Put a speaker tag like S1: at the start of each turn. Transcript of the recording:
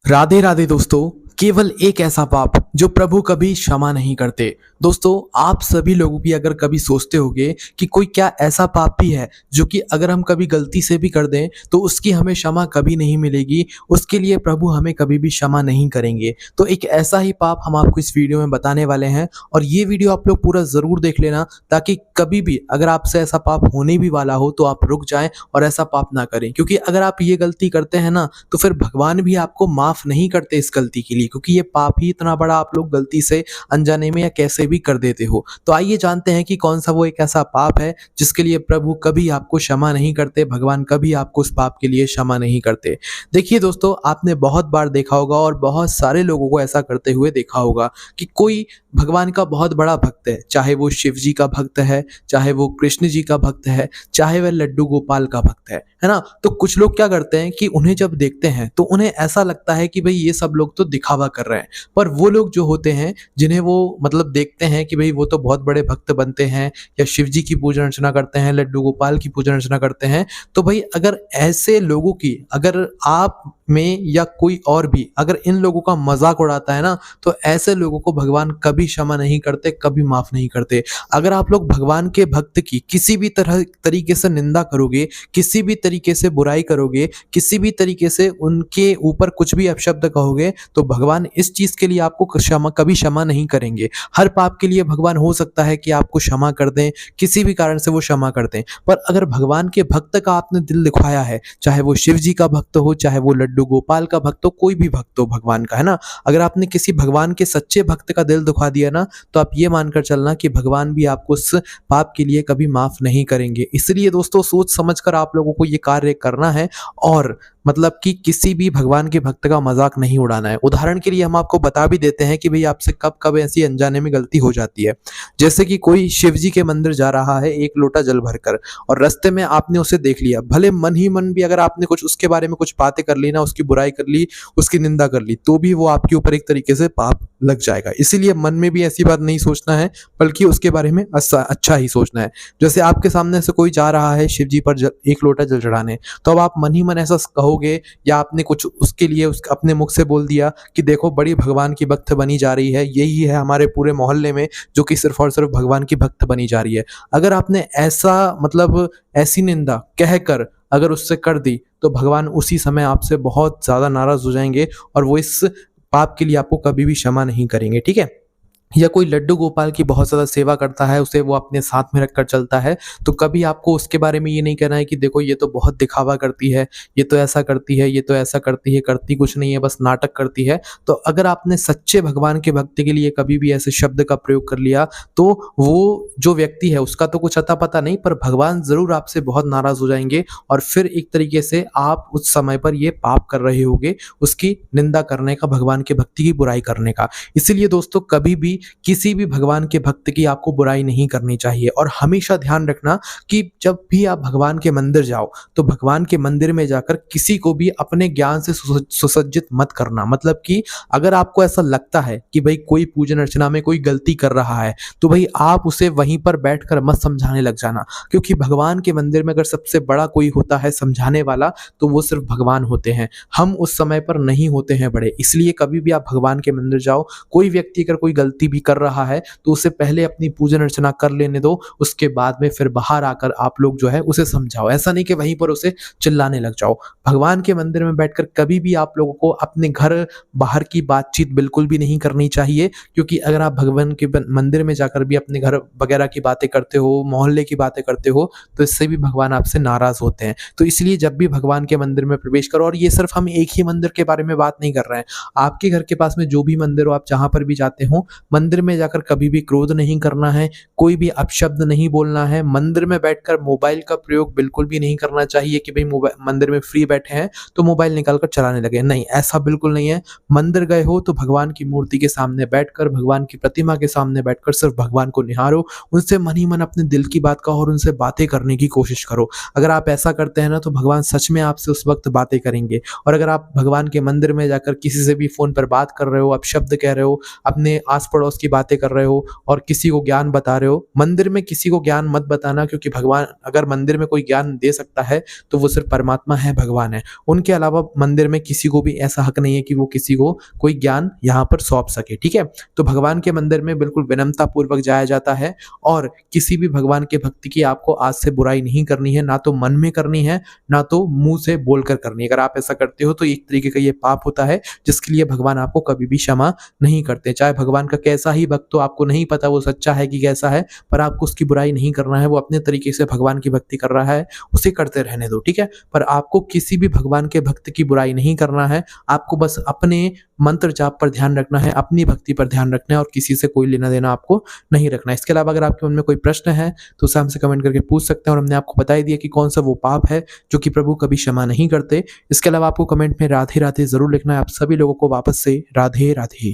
S1: राधे राधे दोस्तों। केवल एक ऐसा पाप जो प्रभु कभी क्षमा नहीं करते। दोस्तों, आप सभी लोगों भी अगर कभी सोचते होंगे कि कोई क्या ऐसा पाप भी है जो कि अगर हम कभी गलती से भी कर दें तो उसकी हमें क्षमा कभी नहीं मिलेगी, उसके लिए प्रभु हमें कभी भी क्षमा नहीं करेंगे। तो एक ऐसा ही पाप हम आपको इस वीडियो में बताने वाले हैं और ये वीडियो आप लोग पूरा ज़रूर देख लेना, ताकि कभी भी अगर आपसे ऐसा पाप होने भी वाला हो तो आप रुक जाएं और ऐसा पाप ना करें। क्योंकि अगर आप ये गलती करते हैं ना, तो फिर भगवान भी आपको माफ़ नहीं करते इस गलती के लिए, क्योंकि ये पाप ही इतना बड़ा आप लोग गलती से अनजाने में या कैसे भी कर देते हो। तो आइए जानते हैं कि कौन सा वो एक ऐसा पाप है जिसके लिए प्रभु कभी आपको क्षमा नहीं करते, भगवान कभी आपको उस पाप के लिए क्षमा नहीं करते। देखिए दोस्तों, आपने बहुत बार देखा होगा और बहुत सारे लोगों को ऐसा करते हुए देखा होगा कि कोई भगवान का बहुत बड़ा भक्त है, चाहे वो शिव जी का भक्त है, चाहे वो कृष्ण जी का भक्त है, चाहे वह लड्डू गोपाल का भक्त है ना? तो कुछ लोग क्या करते हैं कि उन्हें जब देखते हैं तो उन्हें ऐसा लगता है कि भाई ये सब लोग तो दिखावा कर रहे हैं। पर वो लोग जो होते हैं, जिन्हें वो मतलब देखते हैं कि भाई वो तो बहुत बड़े भक्त बनते हैं या शिव जी की पूजा अर्चना करते हैं, लड्डू गोपाल की पूजा अर्चना करते हैं, तो भाई अगर ऐसे लोगों की अगर आप में या कोई और भी अगर इन लोगों का मजाक उड़ाता है ना, तो ऐसे लोगों को भगवान कभी क्षमा नहीं करते, कभी माफ नहीं करते। अगर आप लोग भगवान के भक्त की किसी भी तरीके से निंदा करोगे, किसी भी तरीके से बुराई करोगे, किसी भी तरीके से उनके ऊपर कुछ भी अपशब्द कहोगे, तो भगवान इस चीज के लिए आपको कभी क्षमा नहीं करेंगे। हर पाप के लिए भगवान हो सकता है कि आपको क्षमा कर दें, किसी भी कारण से वो क्षमा कर दें, पर अगर भगवान के भक्त का आपने दिल दिखाया है, चाहे वो शिव जी का भक्त हो, चाहे वो लड्डू गोपाल का भक्त हो, कोई भी भक्त हो भगवान का, है ना? अगर आपने किसी भगवान के सच्चे भक्त का दिल दुखा दिया ना, तो आप ये मानकर चलना कि भगवान भी आपको उस पाप के लिए कभी माफ नहीं करेंगे। इसलिए दोस्तों, सोच समझकर आप लोगों को ये कार्य करना है और मतलब कि किसी भी भगवान के भक्त का मजाक नहीं उड़ाना है। उदाहरण के लिए हम आपको बता भी देते हैं कि भाई आपसे कब कब ऐसी अनजाने में गलती हो जाती है। जैसे कि कोई शिव जी के मंदिर जा रहा है एक लोटा जल भरकर, और रास्ते में आपने उसे देख लिया, भले मन ही मन भी अगर आपने कुछ उसके बारे में कुछ बातें कर ली ना, उसकी बुराई कर ली, उसकी निंदा कर ली, तो भी वो आपके ऊपर एक तरीके से पाप लग जाएगा। इसीलिए मन में भी ऐसी बात नहीं सोचना है, बल्कि उसके बारे में अच्छा ही सोचना है। जैसे आपके सामने से कोई जा रहा है शिव जी पर एक लोटा जल चढ़ाने, तो अब आप मन ही मन ऐसा कहोगे या आपने कुछ उसके लिए अपने मुख से बोल दिया कि देखो बड़ी भगवान की भक्त बनी जा रही है, यही है हमारे पूरे मोहल्ले में जो कि सिर्फ और सिर्फ भगवान की भक्त बनी जा रही है। अगर आपने ऐसा मतलब ऐसी निंदा कहकर अगर उससे कर दी, तो भगवान उसी समय आपसे बहुत ज्यादा नाराज हो जाएंगे और वो इस पाप के लिए आपको कभी भी क्षमा नहीं करेंगे, ठीक है? या कोई लड्डू गोपाल की बहुत ज़्यादा सेवा करता है, उसे वो अपने साथ में रखकर चलता है, तो कभी आपको उसके बारे में ये नहीं कहना है कि देखो ये तो बहुत दिखावा करती है, ये तो ऐसा करती है, ये तो ऐसा करती है, करती कुछ नहीं है, बस नाटक करती है। तो अगर आपने सच्चे भगवान के भक्त के लिए कभी भी ऐसे शब्द का प्रयोग कर लिया, तो वो जो व्यक्ति है उसका तो कुछ अता पता नहीं, पर भगवान ज़रूर आपसे बहुत नाराज़ हो जाएँगे और फिर एक तरीके से आप उस समय पर ये पाप कर रहे होगे, उसकी निंदा करने का, भगवान के भक्ति की बुराई करने का। इसीलिए दोस्तों, कभी भी किसी भी भगवान के भक्त की आपको बुराई नहीं करनी चाहिए और हमेशा ध्यान रखना कि जब भी आप भगवान के मंदिर जाओ, तो भगवान के मंदिर में जाकर किसी को भी अपने ज्ञान से सुसज्जित मत करना। मतलब कि अगर आपको ऐसा लगता है कि भाई कोई पूजन अर्चना में कोई गलती कर रहा है, तो भाई आप उसे वहीं पर बैठकर मत समझाने लग जाना, क्योंकि भगवान के मंदिर में अगर सबसे बड़ा कोई होता है समझाने वाला, तो वो सिर्फ भगवान होते हैं। हम उस समय पर नहीं होते हैं बड़े। इसलिए कभी भी आप भगवान के मंदिर जाओ, कोई व्यक्ति अगर कोई गलती भी कर रहा है, तो उसे पहले अपनी पूजन अर्चना कर लेने दो, उसके बाद में फिर बाहर आकर आप लोग जो है उसे समझाओ। ऐसा नहीं कि वहीं पर उसे चिल्लाने लग जाओ। भगवान के मंदिर में बैठकर कभी भी आप लोगों को अपने घर बाहर की बातचीत बिल्कुल भी नहीं करनी चाहिए, क्योंकि अगर आप भगवान के मंदिर में जाकर भी अपने घर वगैरह की बातें करते हो, मोहल्ले की बातें करते हो, तो इससे भी भगवान आपसे नाराज होते हैं। तो इसलिए जब भी भगवान के मंदिर में प्रवेश करो, और ये सिर्फ हम एक ही मंदिर के बारे में बात नहीं कर रहे हैं, आपके घर के पास में जो भी मंदिर हो, आप जहां पर भी जाते हो, मंदिर में जाकर कभी भी क्रोध नहीं करना है, कोई भी अपशब्द नहीं बोलना है। मंदिर में बैठकर मोबाइल का प्रयोग बिल्कुल भी नहीं करना चाहिए कि भाई मंदिर में फ्री बैठे हैं तो मोबाइल निकालकर चलाने लगे। नहीं, ऐसा बिल्कुल नहीं है। मंदिर गए हो तो भगवान की मूर्ति के सामने बैठकर, भगवान की प्रतिमा के सामने बैठकर सिर्फ भगवान को निहारो, उनसे मन ही मन अपने दिल की बात कहो और उनसे बातें करने की कोशिश करो। अगर आप ऐसा करते हैं ना, तो भगवान सच में आपसे उस वक्त बातें करेंगे। और अगर आप भगवान के मंदिर में जाकर किसी से भी फोन पर बात कर रहे हो, अपशब्द कह रहे हो, अपने आस पड़ोस पड़ोस की बातें कर रहे हो और किसी को ज्ञान बता रहे हो। मंदिर में किसी को ज्ञान मत बताना, क्योंकि भगवान अगर मंदिर में कोई ज्ञान दे सकता है तो वो सिर्फ़ परमात्मा है, भगवान है। उनके अलावा मंदिर में किसी को भी ऐसा हक नहीं है कि वो किसी को कोई ज्ञान यहाँ पर सौंप सके, ठीक है? तो भगवान के मंदिर में बिल्कुल विनम्रतापूर्वक जाया जाता है और किसी भी भगवान के भक्त की आपको आज से बुराई नहीं करनी है, ना तो मन में करनी है, ना तो मुँह से बोलकर करनी है। अगर आप ऐसा करते हो तो एक तरीके का ये पाप होता है, जिसके लिए भगवान आपको कभी भी क्षमा नहीं करते। चाहे भगवान का कैसा ही भक्त हो, आपको नहीं पता वो सच्चा है कि कैसा है, पर आपको उसकी बुराई नहीं करना है। वो अपने तरीके से भगवान की भक्ति कर रहा है, उसे करते रहने दो, ठीक है? पर आपको किसी भी भगवान के भक्त की बुराई नहीं करना है। आपको बस अपने मंत्र जाप पर ध्यान रखना है, अपनी भक्ति पर ध्यान रखना है और किसी से कोई लेना-देना आपको नहीं रखना है। इसके अलावा अगर आपके मन में कोई प्रश्न है, तो उसे हमसे कमेंट करके पूछ सकते हैं और हमने आपको बता ही दिया कि कौन-सा वो पाप है, जो कि प्रभु कभी क्षमा नहीं करते। इसके अलावा आपको कमेंट में राधे-राधे ज़रूर लिखना है। आप सभी लोगों को वापस से राधे-राधे।